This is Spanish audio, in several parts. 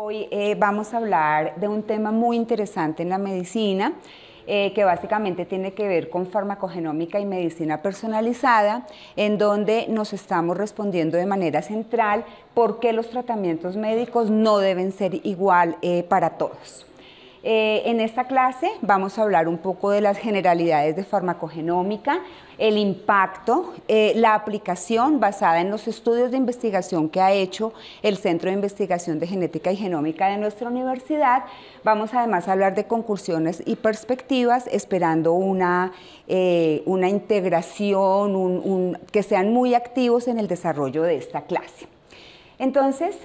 Hoy vamos a hablar de un tema muy interesante en la medicina, que básicamente tiene que ver con farmacogenómica y medicina personalizada, en donde nos estamos respondiendo de manera central por qué los tratamientos médicos no deben ser igual para todos. En esta clase vamos a hablar un poco de las generalidades de farmacogenómica, el impacto, la aplicación basada en los estudios de investigación que ha hecho el Centro de Investigación de Genética y Genómica de nuestra universidad. Vamos además a hablar de conclusiones y perspectivas, esperando una integración, que sean muy activos en el desarrollo de esta clase. Entonces,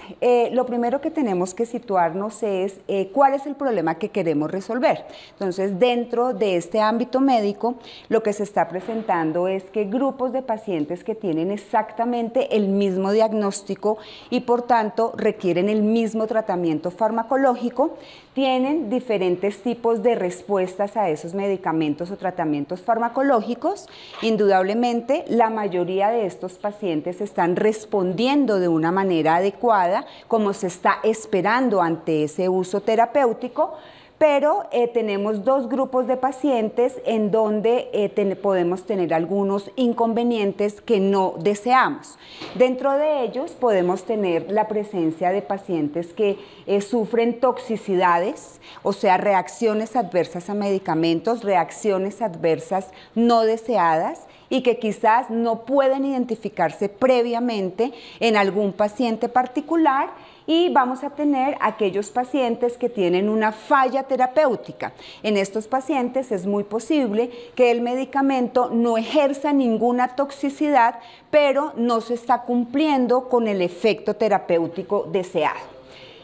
lo primero que tenemos que situarnos es cuál es el problema que queremos resolver. Entonces, dentro de este ámbito médico, lo que se está presentando es que grupos de pacientes que tienen exactamente el mismo diagnóstico y por tanto requieren el mismo tratamiento farmacológico, tienen diferentes tipos de respuestas a esos medicamentos o tratamientos farmacológicos. Indudablemente, la mayoría de estos pacientes están respondiendo de una manera adecuada, como se está esperando ante ese uso terapéutico, pero tenemos dos grupos de pacientes en donde podemos tener algunos inconvenientes que no deseamos. Dentro de ellos podemos tener la presencia de pacientes que sufren toxicidades, o sea, reacciones adversas a medicamentos, reacciones adversas no deseadas, y que quizás no pueden identificarse previamente en algún paciente particular, y vamos a tener aquellos pacientes que tienen una falla terapéutica. En estos pacientes es muy posible que el medicamento no ejerza ninguna toxicidad, pero no se está cumpliendo con el efecto terapéutico deseado.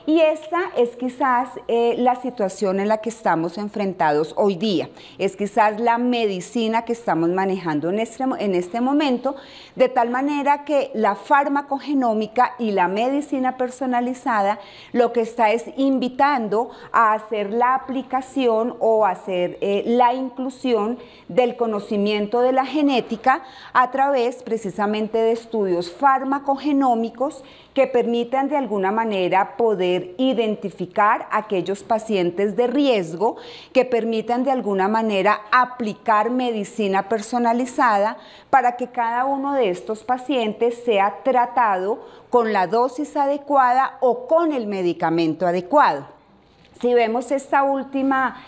Y esta es quizás la situación en la que estamos enfrentados hoy día. Es quizás la medicina que estamos manejando en este momento, de tal manera que la farmacogenómica y la medicina personalizada lo que está es invitando a hacer la aplicación o hacer la inclusión del conocimiento de la genética a través precisamente de estudios farmacogenómicos que permitan de alguna manera poder identificar aquellos pacientes de riesgo, que permitan de alguna manera aplicar medicina personalizada para que cada uno de estos pacientes sea tratado con la dosis adecuada o con el medicamento adecuado. Si vemos esta última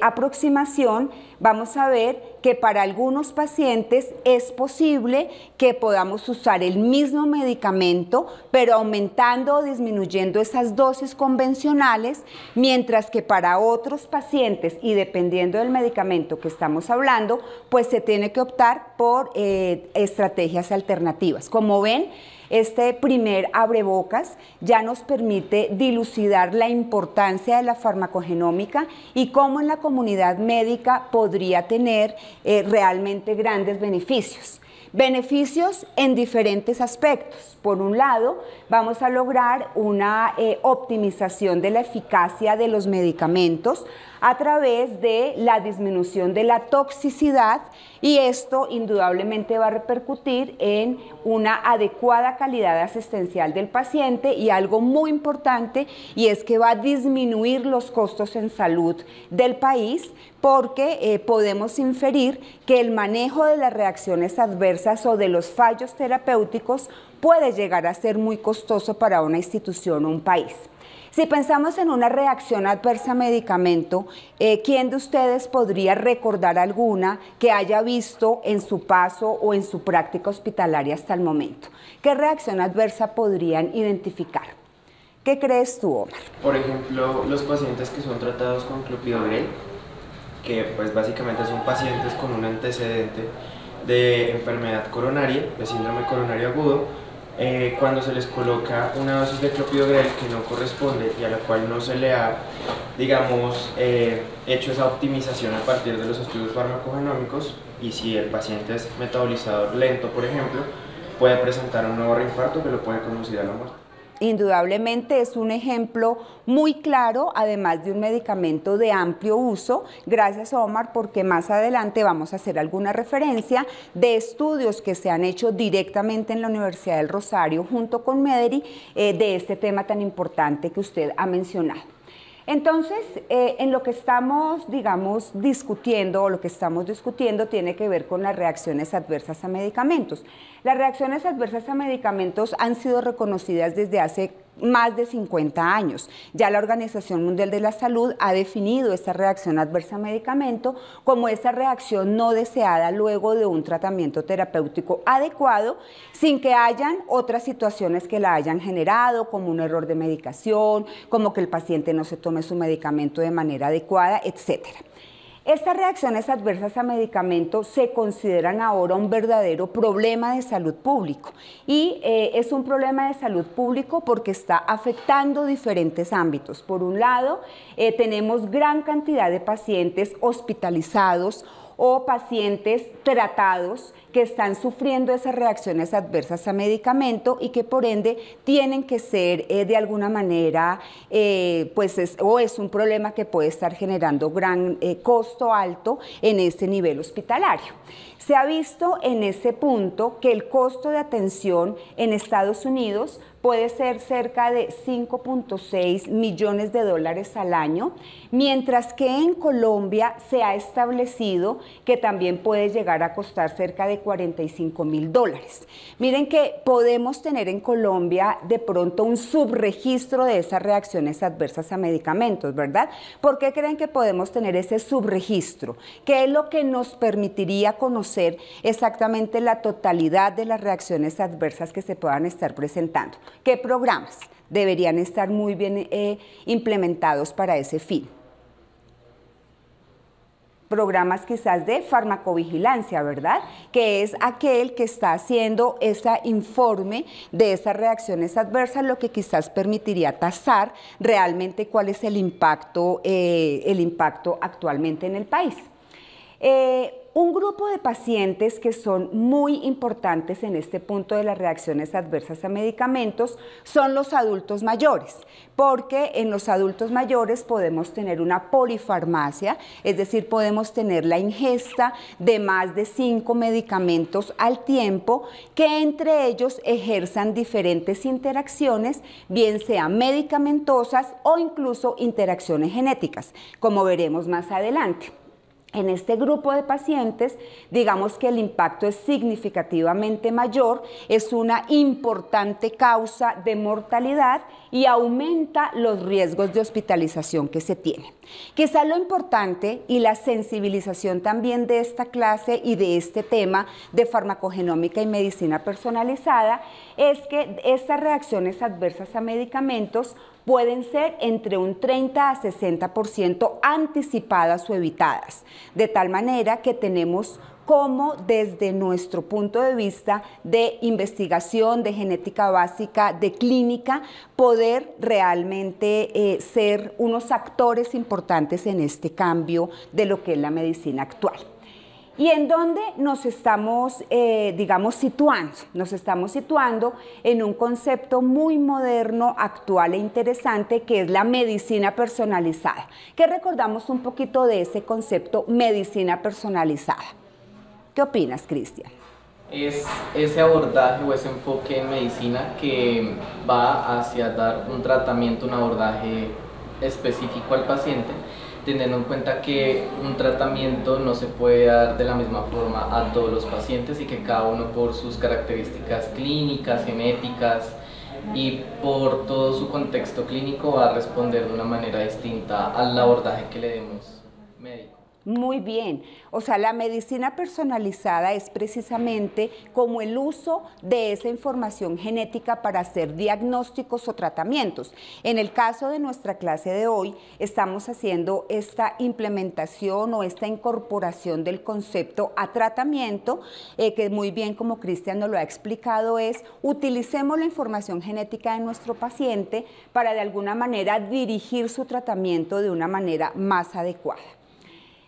aproximación, vamos a ver que para algunos pacientes es posible que podamos usar el mismo medicamento, pero aumentando o disminuyendo esas dosis convencionales, mientras que para otros pacientes, y dependiendo del medicamento que estamos hablando, pues se tiene que optar por estrategias alternativas. Como ven, este primer abrebocas ya nos permite dilucidar la importancia de la farmacogenómica y cómo en la comunidad médica podría tener realmente grandes beneficios. Beneficios en diferentes aspectos. Por un lado, vamos a lograr una optimización de la eficacia de los medicamentos a través de la disminución de la toxicidad, y esto indudablemente va a repercutir en una adecuada calidad asistencial del paciente, y algo muy importante, y es que va a disminuir los costos en salud del país, porque podemos inferir que el manejo de las reacciones adversas o de los fallos terapéuticos puede llegar a ser muy costoso para una institución o un país. Si pensamos en una reacción adversa a medicamento, ¿quién de ustedes podría recordar alguna que haya visto en su paso o en su práctica hospitalaria hasta el momento? ¿Qué reacción adversa podrían identificar? ¿Qué crees tú, Omar? Por ejemplo, los pacientes que son tratados con clopidogrel, que pues básicamente son pacientes con un antecedente de enfermedad coronaria, de síndrome coronario agudo, cuando se les coloca una dosis de clopidogrel que no corresponde y a la cual no se le ha, digamos, hecho esa optimización a partir de los estudios farmacogenómicos, y si el paciente es metabolizador lento, por ejemplo, puede presentar un nuevo reinfarto que lo puede conducir a la muerte. indudablemente es un ejemplo muy claro, además de un medicamento de amplio uso. Gracias, Omar, porque más adelante vamos a hacer alguna referencia de estudios que se han hecho directamente en la Universidad del Rosario junto con Mederi de este tema tan importante que usted ha mencionado. Entonces, en lo que estamos, digamos, discutiendo, o lo que estamos discutiendo tiene que ver con las reacciones adversas a medicamentos. Las reacciones adversas a medicamentos han sido reconocidas desde hace más de 50 años. Ya la Organización Mundial de la Salud ha definido esta reacción adversa a medicamento como esa reacción no deseada luego de un tratamiento terapéutico adecuado, sin que hayan otras situaciones que la hayan generado, como un error de medicación, como que el paciente no se tome su medicamento de manera adecuada, etcétera. Estas reacciones adversas a medicamentos se consideran ahora un verdadero problema de salud público y es un problema de salud público porque está afectando diferentes ámbitos. Por un lado, tenemos gran cantidad de pacientes hospitalizados o pacientes tratados que están sufriendo esas reacciones adversas a medicamento y que por ende tienen que ser de alguna manera, es un problema que puede estar generando gran costo alto en ese nivel hospitalario. Se ha visto en ese punto que el costo de atención en Estados Unidos puede ser cerca de 5.6 millones de dólares al año, mientras que en Colombia se ha establecido que también puede llegar a costar cerca de 45.000 dólares. Miren que podemos tener en Colombia de pronto un subregistro de esas reacciones adversas a medicamentos, ¿verdad? ¿Por qué creen que podemos tener ese subregistro? ¿Qué es lo que nos permitiría conocer exactamente la totalidad de las reacciones adversas que se puedan estar presentando? ¿Qué programas deberían estar muy bien implementados para ese fin? Programas quizás de farmacovigilancia, ¿verdad? Que es aquel que está haciendo ese informe de esas reacciones adversas, lo que quizás permitiría tasar realmente cuál es el impacto actualmente en el país. Un grupo de pacientes que son muy importantes en este punto de las reacciones adversas a medicamentos son los adultos mayores, porque en los adultos mayores podemos tener una polifarmacia, es decir, podemos tener la ingesta de más de 5 medicamentos al tiempo que entre ellos ejerzan diferentes interacciones, bien sean medicamentosas o incluso interacciones genéticas, como veremos más adelante. En este grupo de pacientes, digamos que el impacto es significativamente mayor, es una importante causa de mortalidad y aumenta los riesgos de hospitalización que se tienen. Quizás lo importante y la sensibilización también de esta clase y de este tema de farmacogenómica y medicina personalizada es que estas reacciones adversas a medicamentos pueden ser entre un 30 a 60% anticipadas o evitadas, de tal manera que tenemos como desde nuestro punto de vista de investigación, de genética básica, de clínica, poder realmente ser unos actores importantes en este cambio de lo que es la medicina actual. ¿Y en dónde nos estamos, situando? Nos estamos situando en un concepto muy moderno, actual e interesante, que es la medicina personalizada. ¿Qué recordamos un poquito de ese concepto medicina personalizada? ¿Qué opinas, Cristian? Es ese abordaje o ese enfoque en medicina que va hacia dar un tratamiento, un abordaje específico al paciente, teniendo en cuenta que un tratamiento no se puede dar de la misma forma a todos los pacientes y que cada uno por sus características clínicas, genéticas y por todo su contexto clínico va a responder de una manera distinta al abordaje que le demos médico. Muy bien, o sea, la medicina personalizada es precisamente como el uso de esa información genética para hacer diagnósticos o tratamientos. En el caso de nuestra clase de hoy, estamos haciendo esta implementación o esta incorporación del concepto a tratamiento, que muy bien, como Cristian nos lo ha explicado, es utilicemos la información genética de nuestro paciente para de alguna manera dirigir su tratamiento de una manera más adecuada.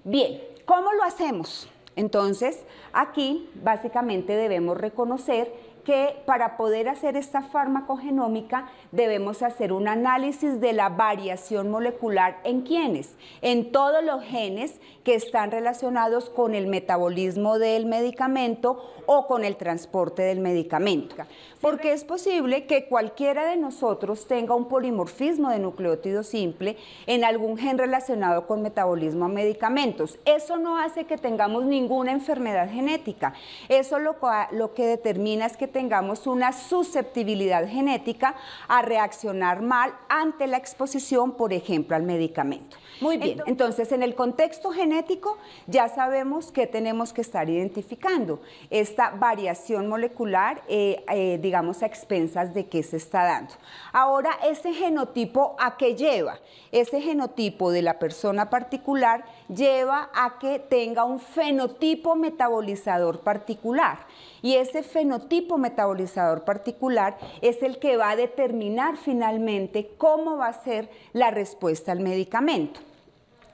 Bien, ¿cómo lo hacemos? Entonces, aquí básicamente debemos reconocer que para poder hacer esta farmacogenómica debemos hacer un análisis de la variación molecular en quiénes, en todos los genes que están relacionados con el metabolismo del medicamento o con el transporte del medicamento. Porque es posible que cualquiera de nosotros tenga un polimorfismo de nucleótido simple en algún gen relacionado con metabolismo a medicamentos. Eso no hace que tengamos ninguna enfermedad genética. Eso lo que determina es que tengamos una susceptibilidad genética a reaccionar mal ante la exposición, por ejemplo, al medicamento. Muy bien, entonces en el contexto genético ya sabemos que tenemos que estar identificando esta variación molecular, digamos, a expensas de qué se está dando. Ahora, ese genotipo, ¿a qué lleva? Ese genotipo de la persona particular lleva a que tenga un fenotipo metabolizador particular. Y ese fenotipo metabolizador particular es el que va a determinar finalmente cómo va a ser la respuesta al medicamento.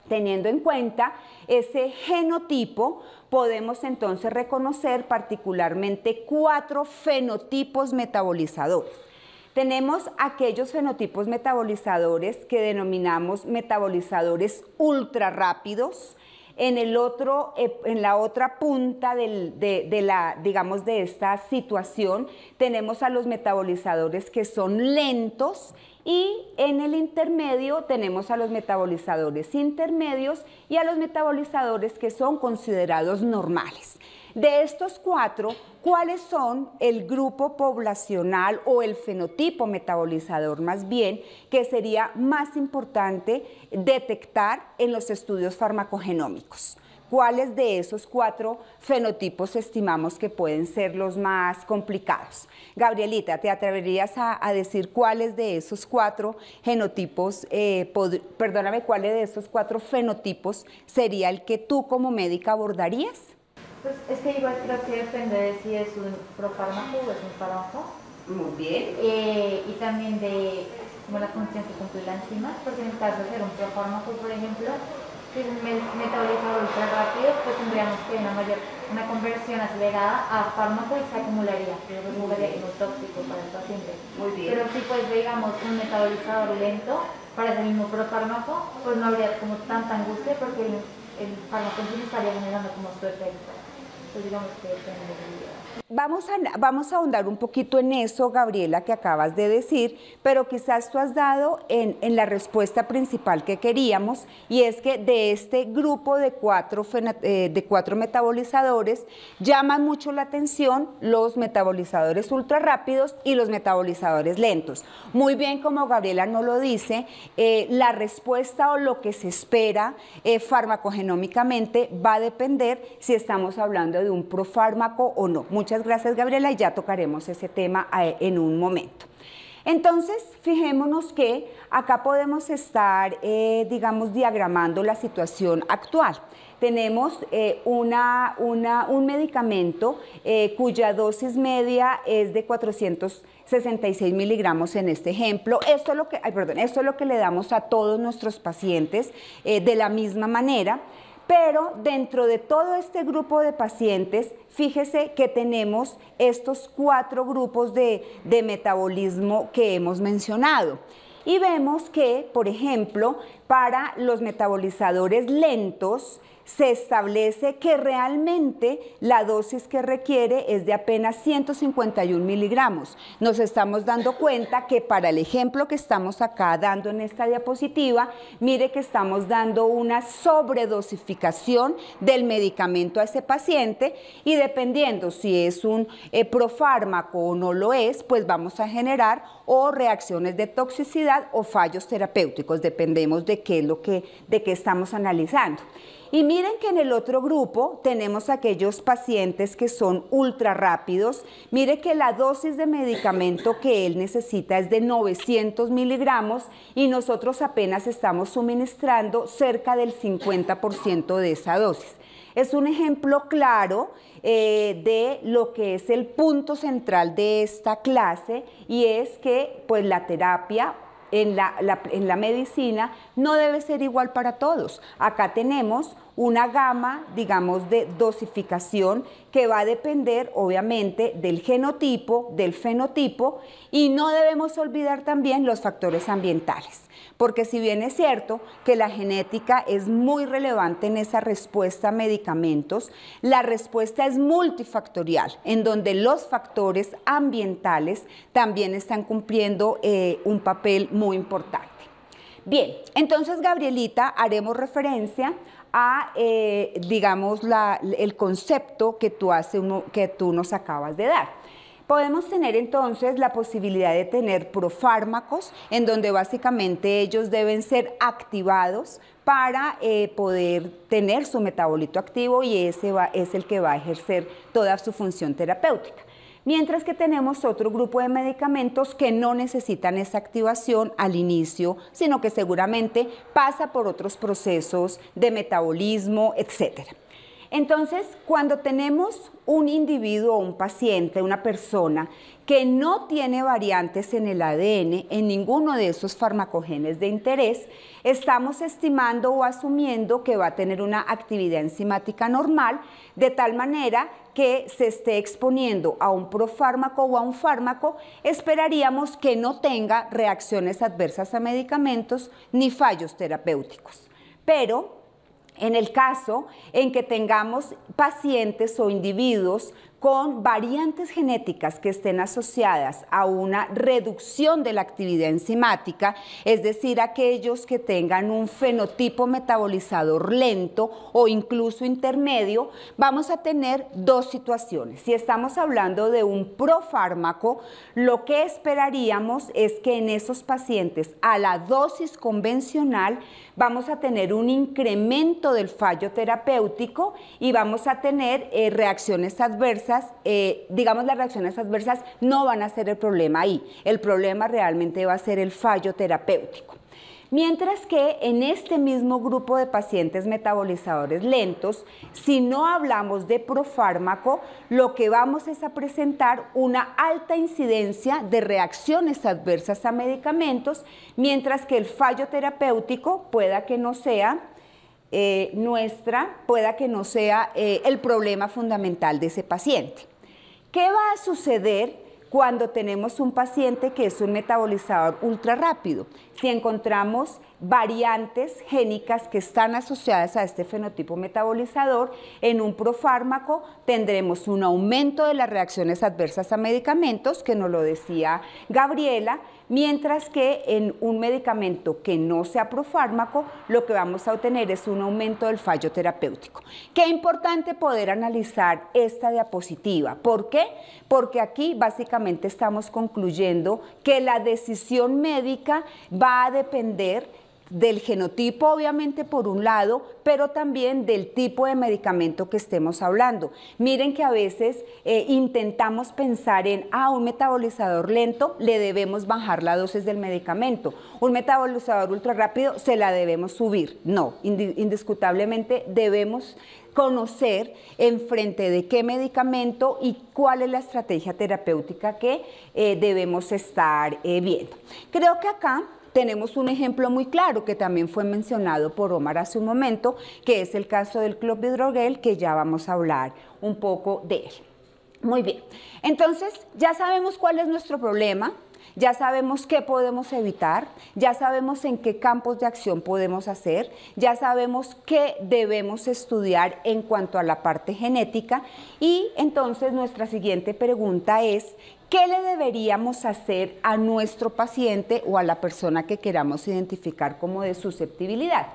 Teniendo en cuenta ese genotipo, podemos entonces reconocer particularmente 4 fenotipos metabolizadores. Tenemos aquellos fenotipos metabolizadores que denominamos metabolizadores ultra rápidos. En la otra punta digamos, de esta situación tenemos a los metabolizadores que son lentos y en el intermedio tenemos a los metabolizadores intermedios y a los metabolizadores que son considerados normales. De estos 4, ¿cuáles son el grupo poblacional o el fenotipo metabolizador más bien que sería más importante detectar en los estudios farmacogenómicos? ¿Cuáles de esos 4 fenotipos estimamos que pueden ser los más complicados? Gabrielita, ¿te atreverías a decir cuáles de esos 4 genotipos, cuáles de esos 4 fenotipos sería el que tú como médica abordarías? Pues es que igual creo que depende de si es un profármaco o es un fármaco. Muy bien. Y también de como la función que cumple la enzima, porque en el caso de ser un profármaco, por ejemplo, si es un metabolizador ultra rápido, pues tendríamos que una conversión acelerada a fármaco y se acumularía como tóxico para el paciente. Muy bien. Pero si pues digamos un metabolizador lento para ese mismo profármaco, pues no habría como tanta angustia porque el fármaco en sí estaría generando como su efecto. Entonces digamos que depende de Vamos a ahondar un poquito en eso, Gabriela, que acabas de decir, pero quizás tú has dado en la respuesta principal que queríamos, y es que de este grupo de 4 metabolizadores llaman mucho la atención los metabolizadores ultra rápidos y los metabolizadores lentos. Muy bien, como Gabriela nos lo dice, la respuesta o lo que se espera farmacogenómicamente va a depender si estamos hablando de un profármaco o no. Muchas gracias, Gabriela, y ya tocaremos ese tema en un momento. Entonces, fijémonos que acá podemos estar, digamos, diagramando la situación actual. Tenemos un medicamento cuya dosis media es de 466 miligramos en este ejemplo. Esto es lo que le damos a todos nuestros pacientes de la misma manera. Pero dentro de todo este grupo de pacientes, fíjese que tenemos estos 4 grupos de metabolismo que hemos mencionado. Y vemos que, por ejemplo, para los metabolizadores lentos, se establece que realmente la dosis que requiere es de apenas 151 miligramos. Nos estamos dando cuenta que para el ejemplo que estamos acá dando en esta diapositiva, mire que estamos dando una sobredosificación del medicamento a ese paciente y dependiendo si es un profármaco o no lo es, pues vamos a generar o reacciones de toxicidad o fallos terapéuticos, dependemos de qué estamos analizando. Y miren que en el otro grupo tenemos aquellos pacientes que son ultra rápidos. Mire que la dosis de medicamento que él necesita es de 900 miligramos y nosotros apenas estamos suministrando cerca del 50% de esa dosis. Es un ejemplo claro de lo que es el punto central de esta clase y es que pues, la terapia en la medicina no debe ser igual para todos. Acá tenemos una gama, digamos, de dosificación que va a depender, obviamente, del genotipo, del fenotipo, y no debemos olvidar también los factores ambientales, porque si bien es cierto que la genética es muy relevante en esa respuesta a medicamentos, la respuesta es multifactorial, en donde los factores ambientales también están cumpliendo un papel muy importante. Bien, entonces, Gabrielita, haremos referencia a, digamos, el concepto que tú nos acabas de dar. Podemos tener entonces la posibilidad de tener profármacos, en donde básicamente ellos deben ser activados para poder tener su metabolito activo, y ese es el que va a ejercer toda su función terapéutica. Mientras que tenemos otro grupo de medicamentos que no necesitan esa activación al inicio, sino que seguramente pasa por otros procesos de metabolismo, etc. Entonces, cuando tenemos un individuo o un paciente, una persona que no tiene variantes en el ADN, en ninguno de esos farmacogenes de interés, estamos estimando o asumiendo que va a tener una actividad enzimática normal, de tal manera que se esté exponiendo a un profármaco o a un fármaco, esperaríamos que no tenga reacciones adversas a medicamentos ni fallos terapéuticos. Pero en el caso en que tengamos pacientes o individuos con variantes genéticas que estén asociadas a una reducción de la actividad enzimática, es decir, aquellos que tengan un fenotipo metabolizador lento o incluso intermedio, vamos a tener dos situaciones. Si estamos hablando de un profármaco, lo que esperaríamos es que en esos pacientes a la dosis convencional vamos a tener un incremento del fallo terapéutico y vamos a tener reacciones adversas. Digamos, las reacciones adversas no van a ser el problema ahí, el problema realmente va a ser el fallo terapéutico. Mientras que en este mismo grupo de pacientes metabolizadores lentos, si no hablamos de profármaco, lo que vamos es a presentar una alta incidencia de reacciones adversas a medicamentos, mientras que el fallo terapéutico pueda que no sea el problema fundamental de ese paciente. ¿Qué va a suceder cuando tenemos un paciente que es un metabolizador ultra rápido? Si encontramos variantes génicas que están asociadas a este fenotipo metabolizador, en un profármaco tendremos un aumento de las reacciones adversas a medicamentos, que nos lo decía Gabriela, mientras que en un medicamento que no sea profármaco, lo que vamos a obtener es un aumento del fallo terapéutico. Qué importante poder analizar esta diapositiva. ¿Por qué? Porque aquí básicamente estamos concluyendo que la decisión médica va a depender del genotipo, obviamente, por un lado, pero también del tipo de medicamento que estemos hablando. Miren que a veces intentamos pensar en, un metabolizador lento, le debemos bajar la dosis del medicamento. Un metabolizador ultra rápido, se la debemos subir. No, indiscutablemente debemos conocer en frente de qué medicamento y cuál es la estrategia terapéutica que debemos estar viendo. Creo que acá tenemos un ejemplo muy claro que también fue mencionado por Omar hace un momento, que es el caso del clopidogrel, que ya vamos a hablar un poco de él. Muy bien, entonces ya sabemos cuál es nuestro problema, ya sabemos qué podemos evitar, ya sabemos en qué campos de acción podemos hacer, ya sabemos qué debemos estudiar en cuanto a la parte genética, y entonces nuestra siguiente pregunta es: ¿qué le deberíamos hacer a nuestro paciente o a la persona que queramos identificar como de susceptibilidad?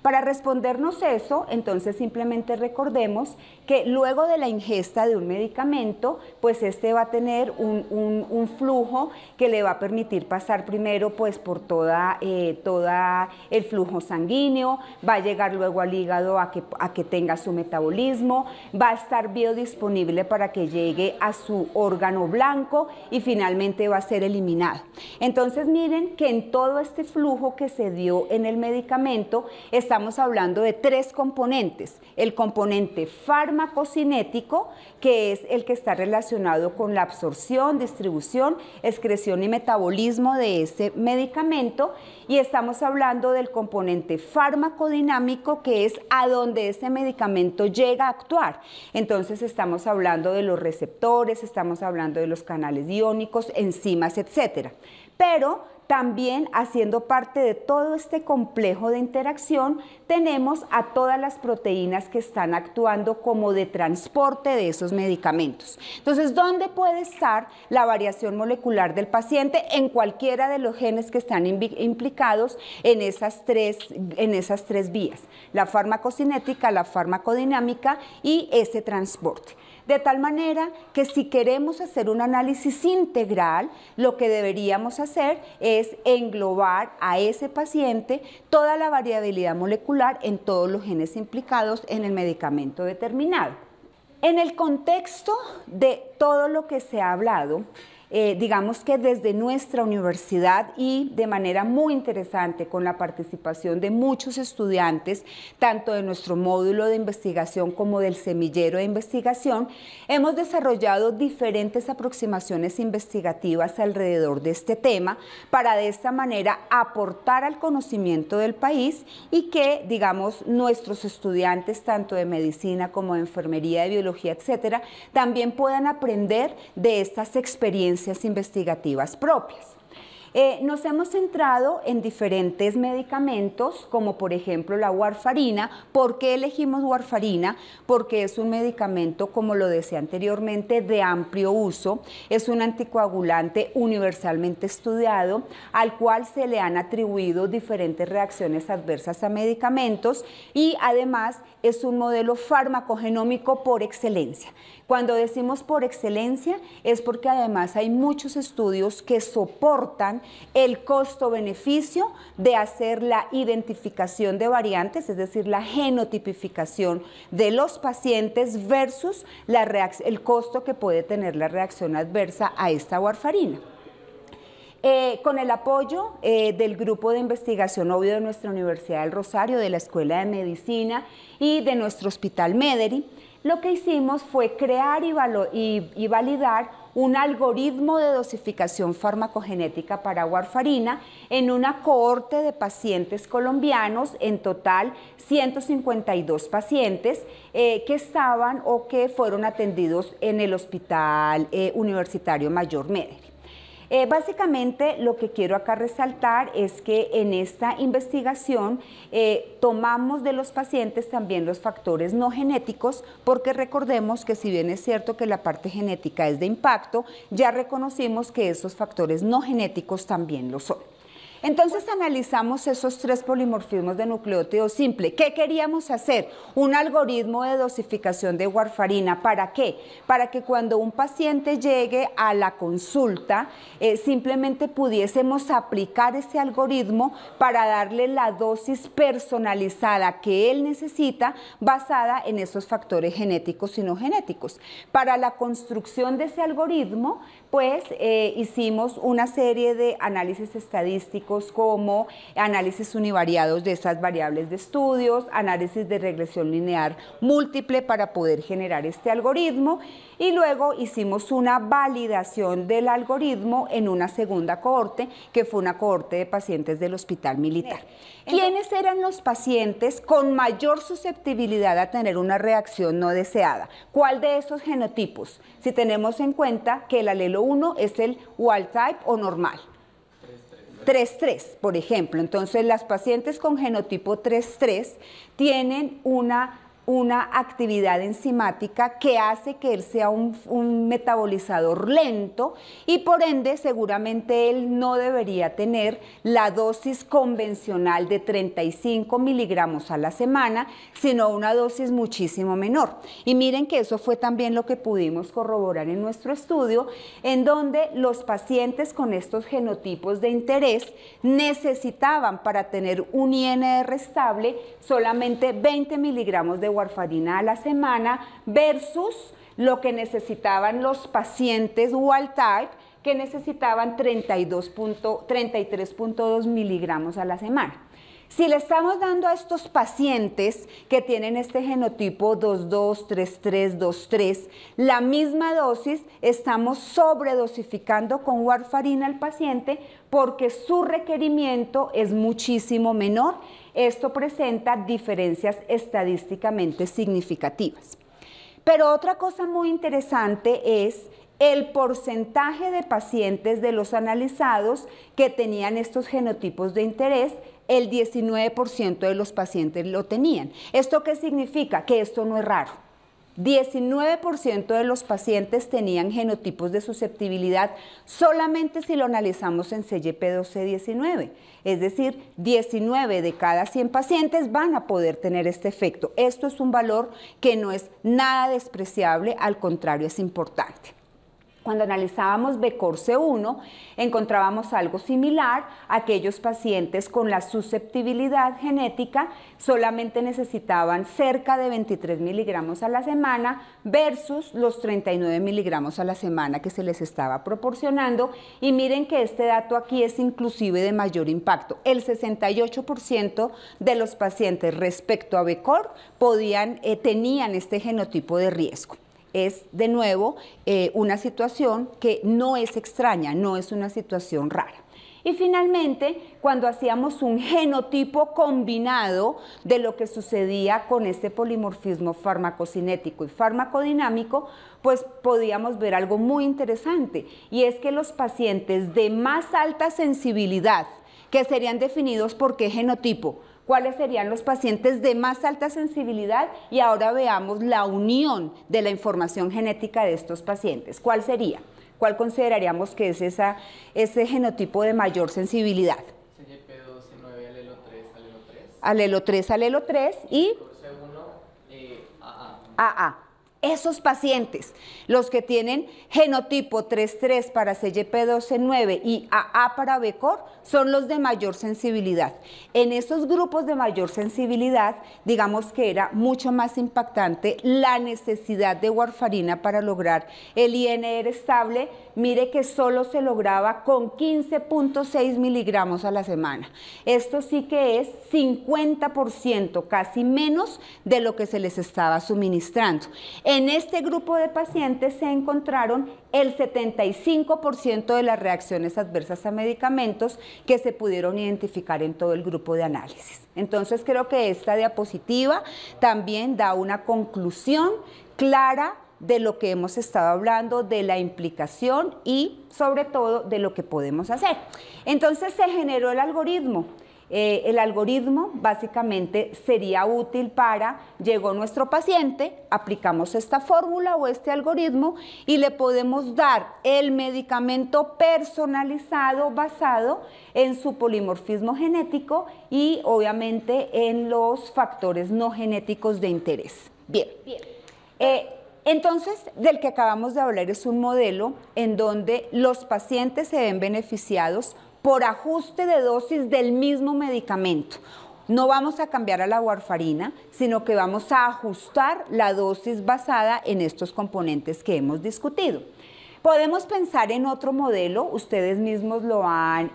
Para respondernos eso, entonces simplemente recordemos que luego de la ingesta de un medicamento, pues este va a tener un flujo que le va a permitir pasar primero pues por toda el flujo sanguíneo, va a llegar luego al hígado a que tenga su metabolismo, va a estar biodisponible para que llegue a su órgano blanco y finalmente va a ser eliminado. Entonces miren que en todo este flujo que se dio en el medicamento, estamos hablando de 3 componentes. El componente farmacocinético, que es el que está relacionado con la absorción, distribución, excreción y metabolismo de ese medicamento, y estamos hablando del componente farmacodinámico, que es a donde ese medicamento llega a actuar. Entonces estamos hablando de los receptores, estamos hablando de los canales iónicos, enzimas, etcétera. Pero también, haciendo parte de todo este complejo de interacción, tenemos a todas las proteínas que están actuando como de transporte de esos medicamentos. Entonces, ¿dónde puede estar la variación molecular del paciente? En cualquiera de los genes que están implicados en esas tres vías: la farmacocinética, la farmacodinámica y ese transporte. De tal manera que si queremos hacer un análisis integral, lo que deberíamos hacer es englobar a ese paciente toda la variabilidad molecular en todos los genes implicados en el medicamento determinado. En el contexto de todo lo que se ha hablado, digamos que desde nuestra universidad y de manera muy interesante con la participación de muchos estudiantes, tanto de nuestro módulo de investigación como del semillero de investigación, hemos desarrollado diferentes aproximaciones investigativas alrededor de este tema para de esta manera aportar al conocimiento del país y que, digamos, nuestros estudiantes, tanto de medicina como de enfermería, de biología, etcétera, también puedan aprender de estas experiencias investigativas propias. Nos hemos centrado en diferentes medicamentos, como por ejemplo la warfarina. ¿Por qué elegimos warfarina? Porque es un medicamento, como lo decía anteriormente, de amplio uso. Es un anticoagulante universalmente estudiado, al cual se le han atribuido diferentes reacciones adversas a medicamentos, y además es un modelo farmacogenómico por excelencia. Cuando decimos por excelencia es porque además hay muchos estudios que soportan el costo-beneficio de hacer la identificación de variantes, es decir, la genotipificación de los pacientes versus el costo que puede tener la reacción adversa a esta warfarina. Con el apoyo del grupo de investigación, obvio, de nuestra Universidad del Rosario, de la Escuela de Medicina y de nuestro Hospital Mederi, lo que hicimos fue crear y validar un algoritmo de dosificación farmacogenética para warfarina en una cohorte de pacientes colombianos, en total 152 pacientes que estaban o que fueron atendidos en el Hospital Universitario Mayor Mederi. Básicamente lo que quiero acá resaltar es que en esta investigación tomamos de los pacientes también los factores no genéticos, porque recordemos que si bien es cierto que la parte genética es de impacto, ya reconocimos que esos factores no genéticos también lo son. Entonces analizamos esos 3 polimorfismos de nucleótido simple. ¿Qué queríamos hacer? Un algoritmo de dosificación de warfarina. ¿Para qué? Para que cuando un paciente llegue a la consulta, simplemente pudiésemos aplicar ese algoritmo para darle la dosis personalizada que él necesita, basada en esos factores genéticos y no genéticos. Para la construcción de ese algoritmo, pues hicimos una serie de análisis estadísticos, como análisis univariados de esas variables de estudios, análisis de regresión lineal múltiple para poder generar este algoritmo, y luego hicimos una validación del algoritmo en una segunda cohorte, que fue una cohorte de pacientes del Hospital Militar. ¿Quiénes eran los pacientes con mayor susceptibilidad a tener una reacción no deseada? ¿Cuál de esos genotipos? Si tenemos en cuenta que el alelo 1 es el wild type o normal. 3-3, por ejemplo. Entonces, las pacientes con genotipo 3-3 tienen una actividad enzimática que hace que él sea un metabolizador lento, y por ende seguramente él no debería tener la dosis convencional de 35 miligramos a la semana, sino una dosis muchísimo menor. Y miren que eso fue también lo que pudimos corroborar en nuestro estudio, en donde los pacientes con estos genotipos de interés necesitaban, para tener un INR estable, solamente 20 miligramos de warfarina a la semana, versus lo que necesitaban los pacientes wild type, que necesitaban 33.2 miligramos a la semana. Si le estamos dando a estos pacientes que tienen este genotipo 22, 33, 23, la misma dosis, estamos sobredosificando con warfarina al paciente porque su requerimiento es muchísimo menor. Esto presenta diferencias estadísticamente significativas. Pero otra cosa muy interesante es el porcentaje de pacientes de los analizados que tenían estos genotipos de interés. El 19% de los pacientes lo tenían. ¿Esto qué significa? Que esto no es raro. 19% de los pacientes tenían genotipos de susceptibilidad solamente si lo analizamos en CYP2C19. Es decir, 19 de cada 100 pacientes van a poder tener este efecto. Esto es un valor que no es nada despreciable, al contrario, es importante. Cuando analizábamos BCOR-C1, encontrábamos algo similar. Aquellos pacientes con la susceptibilidad genética solamente necesitaban cerca de 23 miligramos a la semana versus los 39 miligramos a la semana que se les estaba proporcionando. Y miren que este dato aquí es inclusive de mayor impacto. El 68% de los pacientes respecto a BCOR tenían este genotipo de riesgo. Es, de nuevo, una situación que no es extraña, no es una situación rara. Y finalmente, cuando hacíamos un genotipo combinado de lo que sucedía con este polimorfismo farmacocinético y farmacodinámico, pues podíamos ver algo muy interesante, y es que los pacientes de más alta sensibilidad, que serían definidos por qué genotipo, cuáles serían los pacientes de más alta sensibilidad, y ahora veamos la unión de la información genética de estos pacientes. ¿Cuál sería? ¿Cuál consideraríamos que es ese genotipo de mayor sensibilidad? CYP2C9 alelo 3, alelo 3. Alelo 3, alelo 3 y C1, AA. AA. Esos pacientes, los que tienen genotipo 3.3 para CYP2C9 y AA para BCOR, son los de mayor sensibilidad. En esos grupos de mayor sensibilidad, digamos que era mucho más impactante la necesidad de warfarina para lograr el INR estable. Mire que solo se lograba con 15.6 miligramos a la semana. Esto sí que es 50%, casi menos de lo que se les estaba suministrando. En este grupo de pacientes se encontraron el 75% de las reacciones adversas a medicamentos que se pudieron identificar en todo el grupo de análisis. Entonces creo que esta diapositiva también da una conclusión clara de lo que hemos estado hablando, de la implicación y sobre todo de lo que podemos hacer. Entonces se generó el algoritmo. El algoritmo básicamente sería útil para, llegó nuestro paciente, aplicamos esta fórmula o este algoritmo y le podemos dar el medicamento personalizado basado en su polimorfismo genético y obviamente en los factores no genéticos de interés. Bien. Entonces, del que acabamos de hablar es un modelo en donde los pacientes se ven beneficiados por ajuste de dosis del mismo medicamento. No vamos a cambiar a la warfarina, sino que vamos a ajustar la dosis basada en estos componentes que hemos discutido. Podemos pensar en otro modelo, ustedes mismos lo han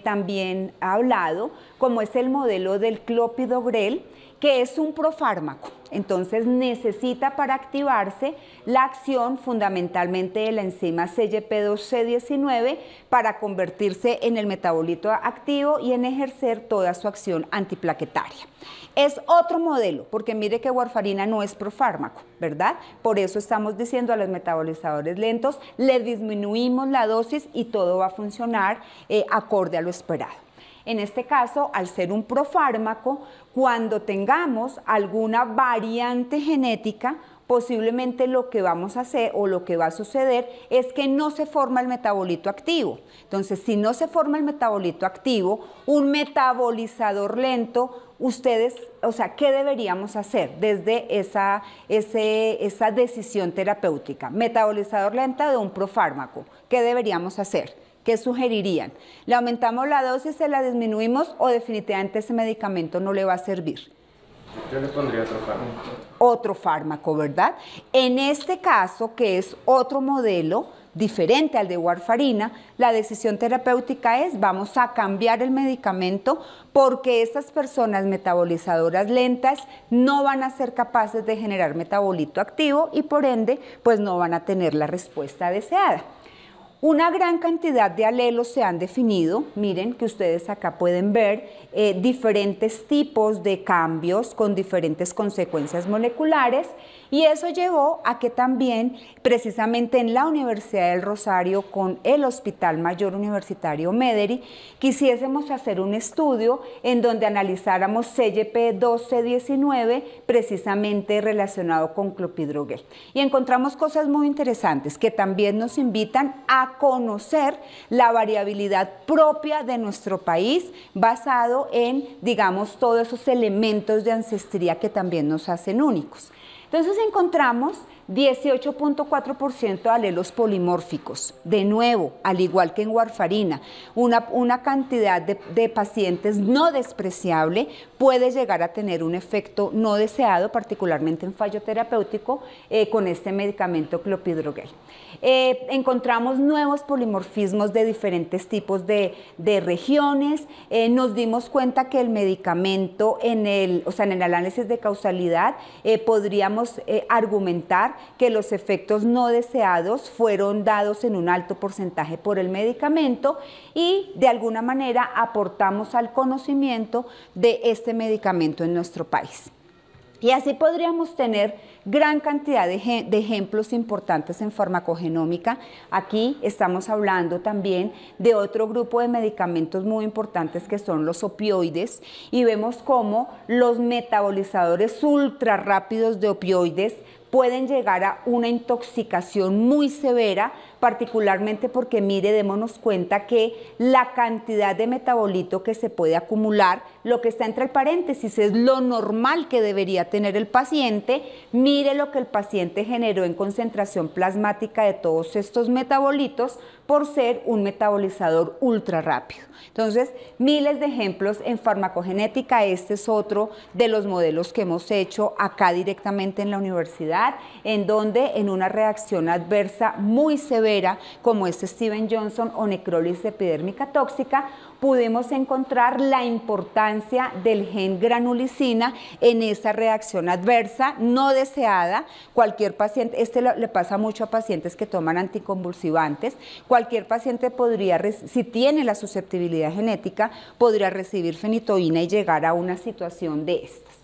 también hablado, como es el modelo del clopidogrel, que es un profármaco. Entonces necesita para activarse la acción fundamentalmente de la enzima CYP2C19 para convertirse en el metabolito activo y en ejercer toda su acción antiplaquetaria. Es otro modelo, porque mire que warfarina no es profármaco, ¿verdad? Por eso estamos diciendo a los metabolizadores lentos, le disminuimos la dosis y todo va a funcionar acorde a lo esperado. En este caso, al ser un profármaco, cuando tengamos alguna variante genética, posiblemente lo que vamos a hacer o lo que va a suceder es que no se forma el metabolito activo. Entonces, si no se forma el metabolito activo, un metabolizador lento, ustedes, o sea, ¿qué deberíamos hacer desde esa decisión terapéutica? Metabolizador lenta de un profármaco, ¿qué deberíamos hacer? ¿Qué sugerirían? ¿Le aumentamos la dosis, se la disminuimos o definitivamente ese medicamento no le va a servir? Yo le pondría otro fármaco. Otro fármaco, ¿verdad? En este caso, que es otro modelo diferente al de warfarina, la decisión terapéutica es: vamos a cambiar el medicamento porque estas personas metabolizadoras lentas no van a ser capaces de generar metabolito activo y por ende, pues no van a tener la respuesta deseada. Una gran cantidad de alelos se han definido, miren que ustedes acá pueden ver diferentes tipos de cambios con diferentes consecuencias moleculares y eso llevó a que también precisamente en la Universidad del Rosario con el Hospital Mayor Universitario Mederi quisiésemos hacer un estudio en donde analizáramos CYP12-19 precisamente relacionado con clopidogrel y encontramos cosas muy interesantes que también nos invitan a conocer la variabilidad propia de nuestro país basado en, digamos, todos esos elementos de ancestría que también nos hacen únicos. Entonces encontramos 18.4% de alelos polimórficos, de nuevo, al igual que en warfarina, una cantidad de pacientes no despreciable puede llegar a tener un efecto no deseado, particularmente en fallo terapéutico, con este medicamento clopidogrel. Encontramos nuevos polimorfismos de diferentes tipos de regiones, nos dimos cuenta que el medicamento en el análisis de causalidad podríamos argumentar que los efectos no deseados fueron dados en un alto porcentaje por el medicamento y de alguna manera aportamos al conocimiento de este medicamento en nuestro país. Y así podríamos tener gran cantidad de ejemplos importantes en farmacogenómica. Aquí estamos hablando también de otro grupo de medicamentos muy importantes que son los opioides y vemos cómo los metabolizadores ultra rápidos de opioides pueden llegar a una intoxicación muy severa, particularmente porque, mire, démonos cuenta que la cantidad de metabolito que se puede acumular, lo que está entre el paréntesis es lo normal que debería tener el paciente, mire lo que el paciente generó en concentración plasmática de todos estos metabolitos por ser un metabolizador ultra rápido. Entonces, miles de ejemplos en farmacogenética, este es otro de los modelos que hemos hecho acá directamente en la universidad, en donde en una reacción adversa muy severa, como es Steven Johnson o necrólisis epidérmica tóxica, pudimos encontrar la importancia del gen granulicina en esa reacción adversa no deseada. Cualquier paciente, le pasa mucho a pacientes que toman anticonvulsivantes, cualquier paciente podría, si tiene la susceptibilidad genética, podría recibir fenitoína y llegar a una situación de estas.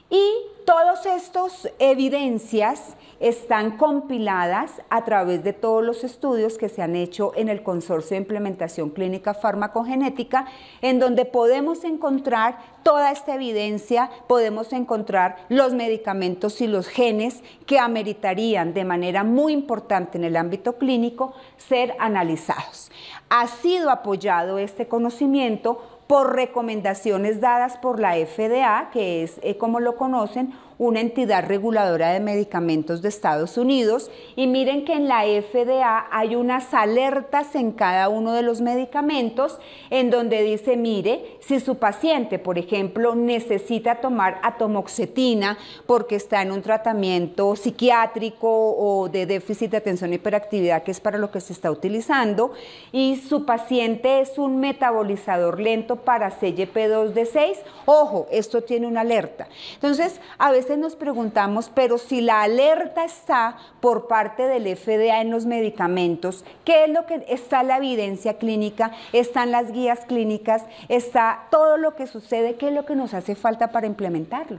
Y todas estas evidencias están compiladas a través de todos los estudios que se han hecho en el Consorcio de Implementación Clínica Farmacogenética, en donde podemos encontrar toda esta evidencia, podemos encontrar los medicamentos y los genes que ameritarían de manera muy importante en el ámbito clínico ser analizados. Ha sido apoyado este conocimiento por recomendaciones dadas por la FDA, que es, como lo conocen, una entidad reguladora de medicamentos de Estados Unidos, y miren que en la FDA hay unas alertas en cada uno de los medicamentos en donde dice, mire, si su paciente, por ejemplo, necesita tomar atomoxetina porque está en un tratamiento psiquiátrico o de déficit de atención e hiperactividad, que es para lo que se está utilizando, y su paciente es un metabolizador lento para CYP2D6, ojo, esto tiene una alerta. Entonces, a veces nos preguntamos, pero si la alerta está por parte del FDA en los medicamentos, ¿qué es lo que está la evidencia clínica? Están las guías clínicas, está todo lo que sucede, ¿qué es lo que nos hace falta para implementarlo?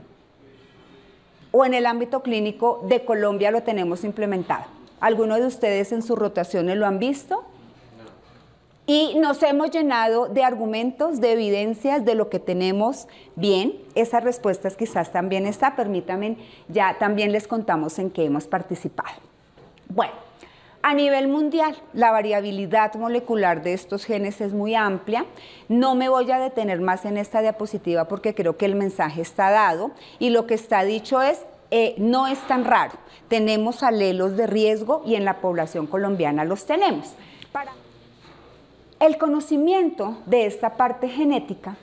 O en el ámbito clínico de Colombia lo tenemos implementado. ¿Alguno de ustedes en sus rotaciones lo han visto? Y nos hemos llenado de argumentos, de evidencias de lo que tenemos bien. Esas respuestas quizás también está, permítanme, ya también les contamos en qué hemos participado. Bueno, a nivel mundial, la variabilidad molecular de estos genes es muy amplia. No me voy a detener más en esta diapositiva porque creo que el mensaje está dado y lo que está dicho es, no es tan raro. Tenemos alelos de riesgo y en la población colombiana los tenemos. El conocimiento de esta parte genética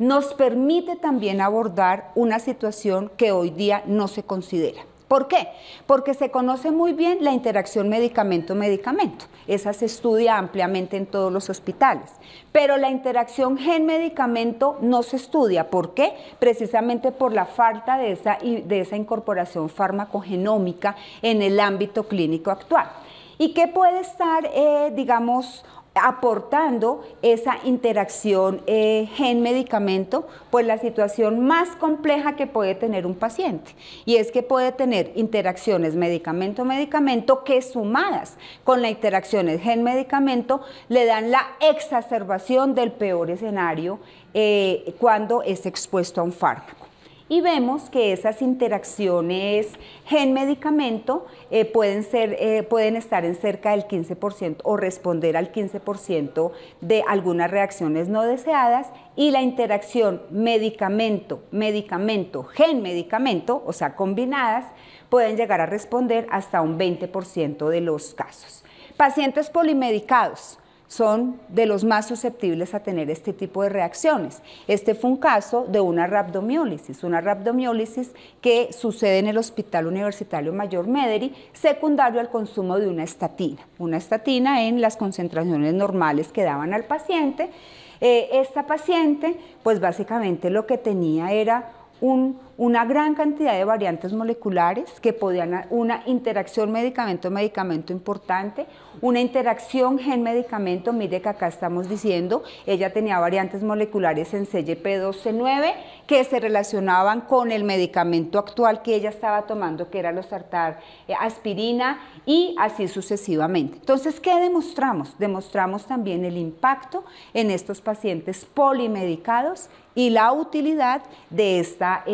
nos permite también abordar una situación que hoy día no se considera. ¿Por qué? Porque se conoce muy bien la interacción medicamento-medicamento. Esa se estudia ampliamente en todos los hospitales. Pero la interacción gen-medicamento no se estudia. ¿Por qué? Precisamente por la falta de esa incorporación farmacogenómica en el ámbito clínico actual. ¿Y qué puede estar, digamos, aportando esa interacción gen-medicamento? Pues la situación más compleja que puede tener un paciente, y es que puede tener interacciones medicamento-medicamento que, sumadas con las interacciones gen-medicamento, le dan la exacerbación del peor escenario cuando es expuesto a un fármaco. Y vemos que esas interacciones gen-medicamento pueden estar en cerca del 15% o responder al 15% de algunas reacciones no deseadas, y la interacción medicamento-medicamento, gen-medicamento, o sea, combinadas, pueden llegar a responder hasta un 20% de los casos. Pacientes polimedicados son de los más susceptibles a tener este tipo de reacciones. Este fue un caso de una rhabdomiólisis que sucede en el Hospital Universitario Mayor Mederi, secundario al consumo de una estatina en las concentraciones normales que daban al paciente. Esta paciente, pues básicamente lo que tenía era una gran cantidad de variantes moleculares que podían, una interacción medicamento-medicamento importante, una interacción gen-medicamento. Mire que acá estamos diciendo, ella tenía variantes moleculares en CYP12-9 que se relacionaban con el medicamento actual que ella estaba tomando, que era losartán, aspirina, y así sucesivamente. Entonces, ¿qué demostramos? Demostramos también el impacto en estos pacientes polimedicados y la utilidad de esta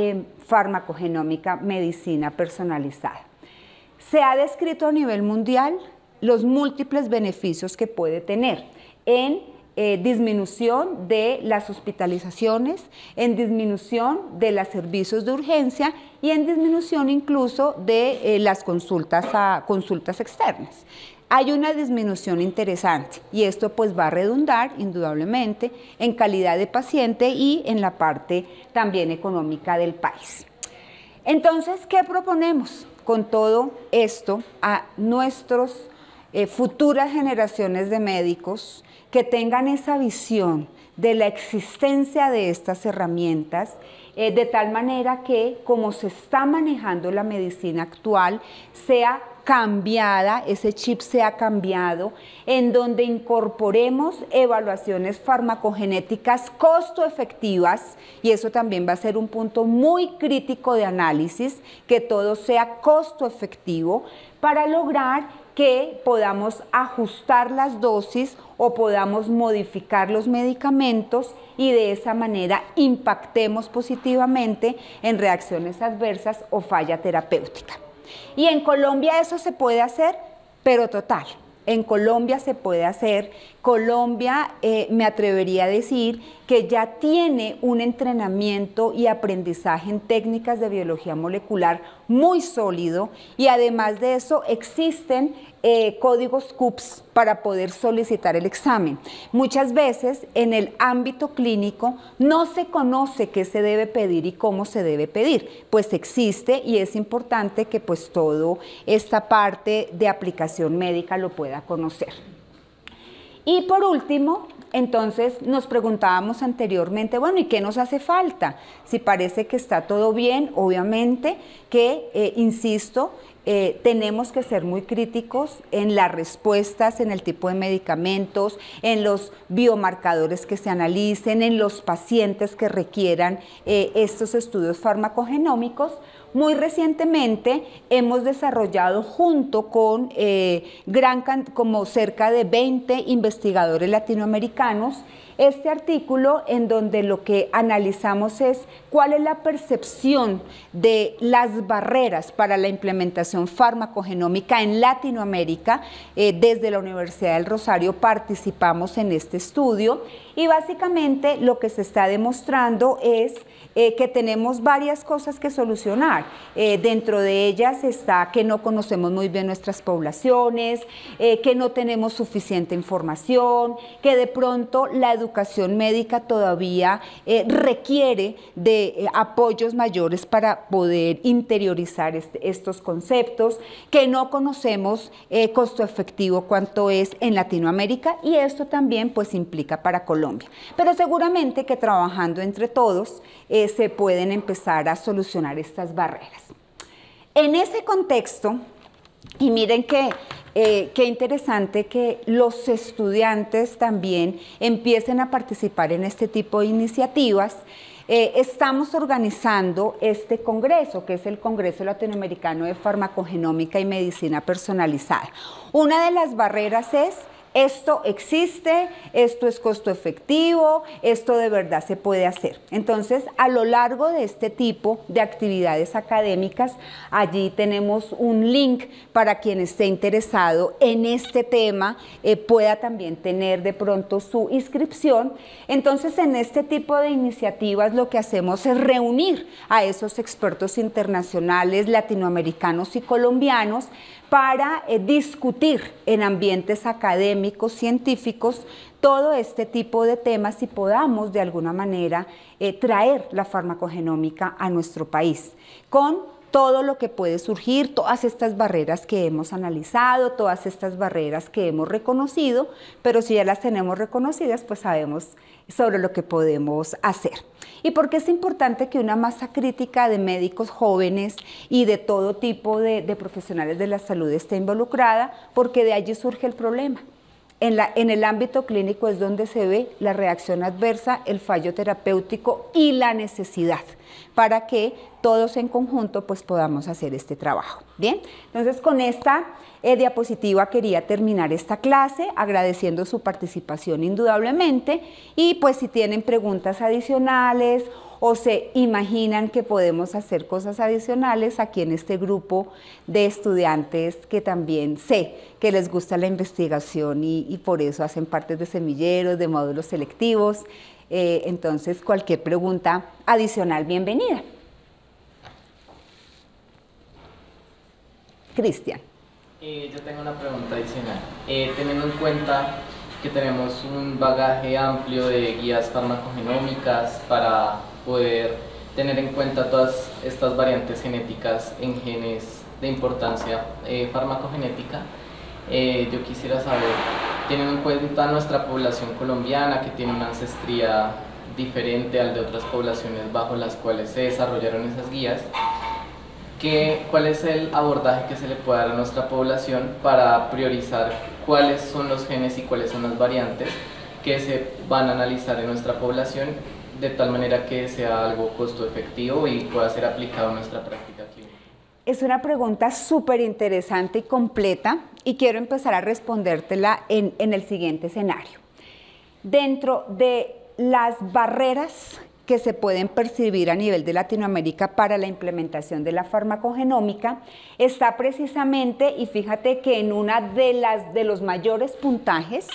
farmacogenómica medicina personalizada. Se ha descrito a nivel mundial los múltiples beneficios que puede tener en disminución de las hospitalizaciones, en disminución de los servicios de urgencia y en disminución incluso de las consultas externas. Hay una disminución interesante, y esto pues va a redundar indudablemente en calidad de paciente y en la parte también económica del país. Entonces, ¿qué proponemos con todo esto a nuestras futuras generaciones de médicos? Que tengan esa visión de la existencia de estas herramientas, de tal manera que, como se está manejando la medicina actual, sea cambiada, ese chip sea cambiado, en donde incorporemos evaluaciones farmacogenéticas costo efectivas, y eso también va a ser un punto muy crítico de análisis, que todo sea costo efectivo para lograr que podamos ajustar las dosis o podamos modificar los medicamentos, y de esa manera impactemos positivamente en reacciones adversas o falla terapéutica. Y en Colombia eso se puede hacer, pero total. En Colombia se puede hacer. Colombia, me atrevería a decir que ya tiene un entrenamiento y aprendizaje en técnicas de biología molecular muy sólido, y además de eso existen códigos CUPS para poder solicitar el examen. Muchas veces en el ámbito clínico no se conoce qué se debe pedir y cómo se debe pedir, pues existe, y es importante que pues toda esta parte de aplicación médica lo pueda conocer. Y por último, entonces nos preguntábamos anteriormente, bueno, ¿y qué nos hace falta? Si parece que está todo bien, obviamente que, insisto, tenemos que ser muy críticos en las respuestas, en el tipo de medicamentos, en los biomarcadores que se analicen, en los pacientes que requieran estos estudios farmacogenómicos. Muy recientemente hemos desarrollado junto con como cerca de 20 investigadores latinoamericanos este artículo, en donde lo que analizamos es cuál es la percepción de las barreras para la implementación farmacogenómica en Latinoamérica. Desde la Universidad del Rosario participamos en este estudio, y básicamente lo que se está demostrando es que tenemos varias cosas que solucionar. Dentro de ellas está que no conocemos muy bien nuestras poblaciones, que no tenemos suficiente información, que de pronto la educación médica todavía requiere de apoyos mayores para poder interiorizar estos conceptos, que no conocemos costo efectivo cuánto es en Latinoamérica, y esto también pues implica para Colombia. Pero seguramente que trabajando entre todos se pueden empezar a solucionar estas barreras. En ese contexto, y miren qué interesante que los estudiantes también empiecen a participar en este tipo de iniciativas. Estamos organizando este congreso, que es el Congreso Latinoamericano de Farmacogenómica y Medicina Personalizada. Una de las barreras es: esto existe, esto es costo efectivo, esto de verdad se puede hacer. Entonces, a lo largo de este tipo de actividades académicas, allí tenemos un link para quien esté interesado en este tema, pueda también tener de pronto su inscripción. Entonces, en este tipo de iniciativas lo que hacemos es reunir a esos expertos internacionales, latinoamericanos y colombianos, para discutir en ambientes académicos, científicos, todo este tipo de temas y podamos de alguna manera traer la farmacogenómica a nuestro país con todo lo que puede surgir, todas estas barreras que hemos analizado, todas estas barreras que hemos reconocido, pero si ya las tenemos reconocidas, pues sabemos sobre lo que podemos hacer. ¿Y por qué es importante que una masa crítica de médicos jóvenes y de todo tipo de profesionales de la salud esté involucrada? Porque de allí surge el problema. En el ámbito clínico es donde se ve la reacción adversa, el fallo terapéutico y la necesidad para que todos en conjunto pues podamos hacer este trabajo. Bien, entonces con esta diapositiva quería terminar esta clase agradeciendo su participación indudablemente, y pues si tienen preguntas adicionales o se imaginan que podemos hacer cosas adicionales, aquí en este grupo de estudiantes que también sé que les gusta la investigación y por eso hacen parte de semilleros, de módulos selectivos. Entonces, cualquier pregunta adicional, bienvenida. Cristian. Yo tengo una pregunta adicional. Teniendo en cuenta que tenemos un bagaje amplio de guías farmacogenómicas para poder tener en cuenta todas estas variantes genéticas en genes de importancia farmacogenética, yo quisiera saber, teniendo en cuenta nuestra población colombiana, que tiene una ancestría diferente al de otras poblaciones bajo las cuales se desarrollaron esas guías, ¿cuál es el abordaje que se le puede dar a nuestra población para priorizar cuáles son los genes y cuáles son las variantes que se van a analizar en nuestra población, de tal manera que sea algo costo efectivo y pueda ser aplicado a nuestra práctica clínica? Es una pregunta súper interesante y completa, y quiero empezar a respondértela en el siguiente escenario. Dentro de las barreras que se pueden percibir a nivel de Latinoamérica para la implementación de la farmacogenómica está precisamente, y fíjate que en una de los mayores puntajes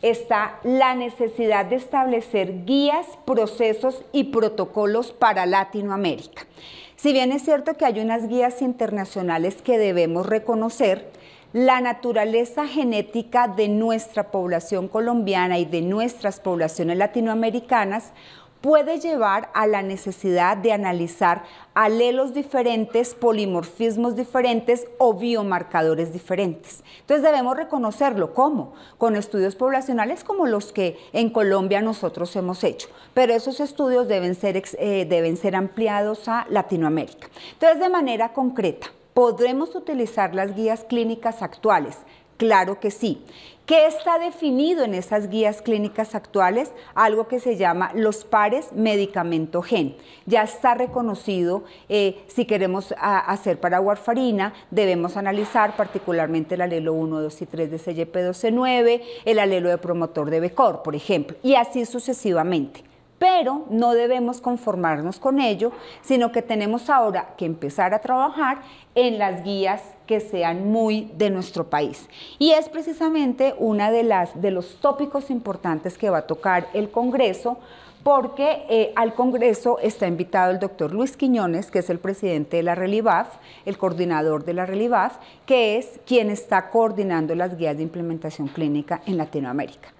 está la necesidad de establecer guías, procesos y protocolos para Latinoamérica. Si bien es cierto que hay unas guías internacionales que debemos reconocer, la naturaleza genética de nuestra población colombiana y de nuestras poblaciones latinoamericanas puede llevar a la necesidad de analizar alelos diferentes, polimorfismos diferentes o biomarcadores diferentes. Entonces debemos reconocerlo. ¿Cómo? Con estudios poblacionales como los que en Colombia nosotros hemos hecho, pero esos estudios deben ser ampliados a Latinoamérica. Entonces, de manera concreta, ¿podremos utilizar las guías clínicas actuales? Claro que sí. ¿Qué está definido en esas guías clínicas actuales? Algo que se llama los pares medicamento-gen. Ya está reconocido, si queremos hacer para warfarina, debemos analizar particularmente el alelo 1, 2 y 3 de CYP12-9, el alelo de promotor de BCOR, por ejemplo, y así sucesivamente. Pero no debemos conformarnos con ello, sino que tenemos ahora que empezar a trabajar en las guías que sean muy de nuestro país. Y es precisamente una de los tópicos importantes que va a tocar el Congreso, porque al Congreso está invitado el doctor Luis Quiñones, que es el presidente de la RELIVAF, el coordinador de la RELIVAF, que es quien está coordinando las guías de implementación clínica en Latinoamérica.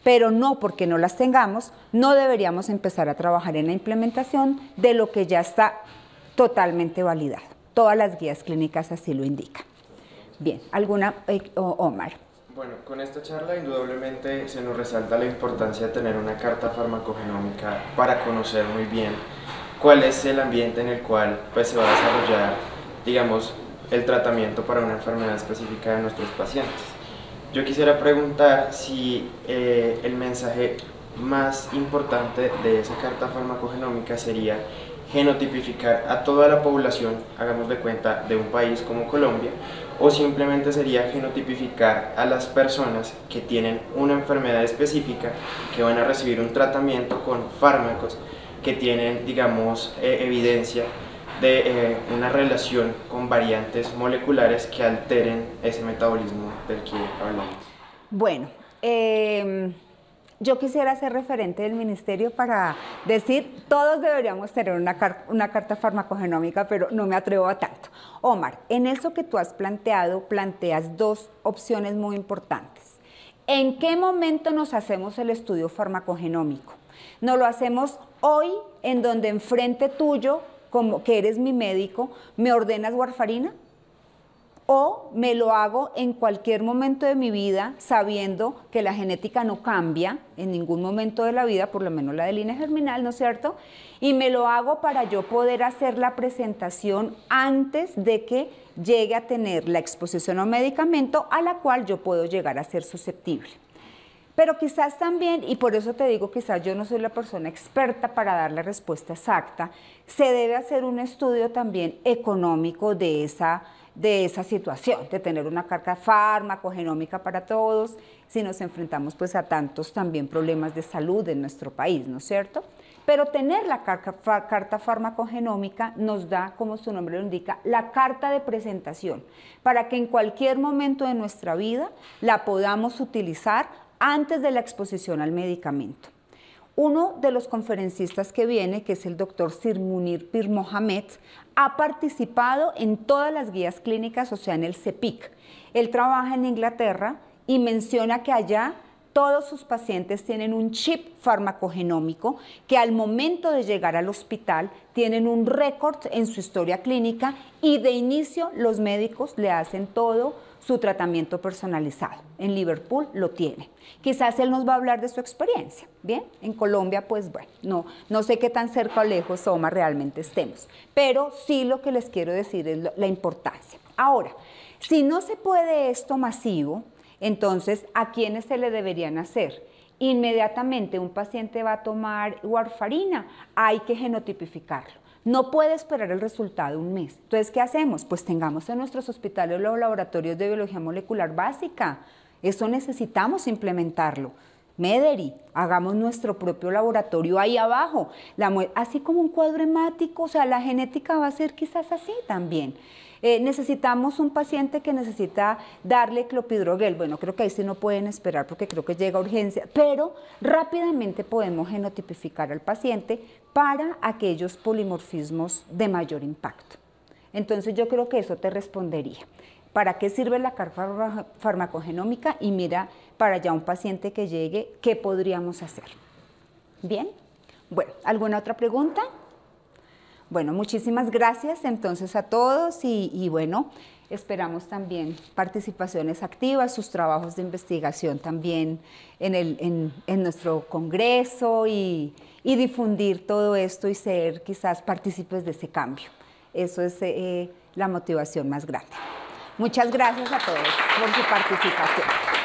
Pero no porque no las tengamos, no deberíamos empezar a trabajar en la implementación de lo que ya está totalmente validado. Todas las guías clínicas así lo indican. Bien, ¿alguna, Omar? Bueno, con esta charla indudablemente se nos resalta la importancia de tener una carta farmacogenómica para conocer muy bien cuál es el ambiente en el cual pues, se va a desarrollar, digamos, el tratamiento para una enfermedad específica de nuestros pacientes. Yo quisiera preguntar si el mensaje más importante de esa carta farmacogenómica sería genotipificar a toda la población, hagamos de cuenta, de un país como Colombia, o simplemente sería genotipificar a las personas que tienen una enfermedad específica, que van a recibir un tratamiento con fármacos que tienen, digamos, evidencia de una relación con variantes moleculares que alteren ese metabolismo del que hablamos. Bueno, yo quisiera ser referente del ministerio para decir, todos deberíamos tener una carta farmacogenómica, pero no me atrevo a tanto. Omar, en eso que tú has planteado, planteas dos opciones muy importantes. ¿En qué momento nos hacemos el estudio farmacogenómico? ¿Nos lo hacemos hoy, en donde enfrente tuyo, como que eres mi médico, me ordenas warfarina? ¿O me lo hago en cualquier momento de mi vida, sabiendo que la genética no cambia en ningún momento de la vida, por lo menos la de línea germinal, ¿no es cierto? Y me lo hago para yo poder hacer la presentación antes de que llegue a tener la exposición a un medicamento a la cual yo puedo llegar a ser susceptible. Pero quizás también, y por eso te digo, quizás yo no soy la persona experta para dar la respuesta exacta, se debe hacer un estudio también económico de esa situación, de tener una carga farmacogenómica para todos, si nos enfrentamos pues a tantos también problemas de salud en nuestro país, ¿no es cierto? Pero tener la carta farmacogenómica nos da, como su nombre lo indica, la carta de presentación, para que en cualquier momento de nuestra vida la podamos utilizar antes de la exposición al medicamento. Uno de los conferencistas que viene, que es el doctor Sirmunir Pir Mohamed, ha participado en todas las guías clínicas, o sea, en el CEPIC. Él trabaja en Inglaterra y menciona que allá todos sus pacientes tienen un chip farmacogenómico que al momento de llegar al hospital tienen un récord en su historia clínica y de inicio los médicos le hacen todo su tratamiento personalizado. En Liverpool lo tiene. Quizás él nos va a hablar de su experiencia. Bien, en Colombia, pues bueno, no sé qué tan cerca o lejos, Omar, realmente estemos. Pero sí lo que les quiero decir es la importancia. Ahora, si no se puede esto masivo, entonces, ¿a quiénes se le deberían hacer? Inmediatamente un paciente va a tomar warfarina, hay que genotipificarlo. No puede esperar el resultado un mes. Entonces, ¿qué hacemos? Pues tengamos en nuestros hospitales los laboratorios de biología molecular básica. Eso necesitamos implementarlo. Mederi, hagamos nuestro propio laboratorio ahí abajo, así como un cuadro hemático, o sea, la genética va a ser quizás así también. Necesitamos un paciente que necesita darle clopidogrel, bueno, creo que ahí sí no pueden esperar porque creo que llega a urgencia, pero rápidamente podemos genotipificar al paciente para aquellos polimorfismos de mayor impacto. Entonces yo creo que eso te respondería. ¿Para qué sirve la carta farmacogenómica? Y mira, para ya un paciente que llegue, ¿qué podríamos hacer? ¿Bien? Bueno, ¿alguna otra pregunta? Bueno, muchísimas gracias entonces a todos y bueno, esperamos también participaciones activas, sus trabajos de investigación también en nuestro congreso y difundir todo esto y ser quizás partícipes de ese cambio. Eso es la motivación más grande. Muchas gracias a todos por su participación.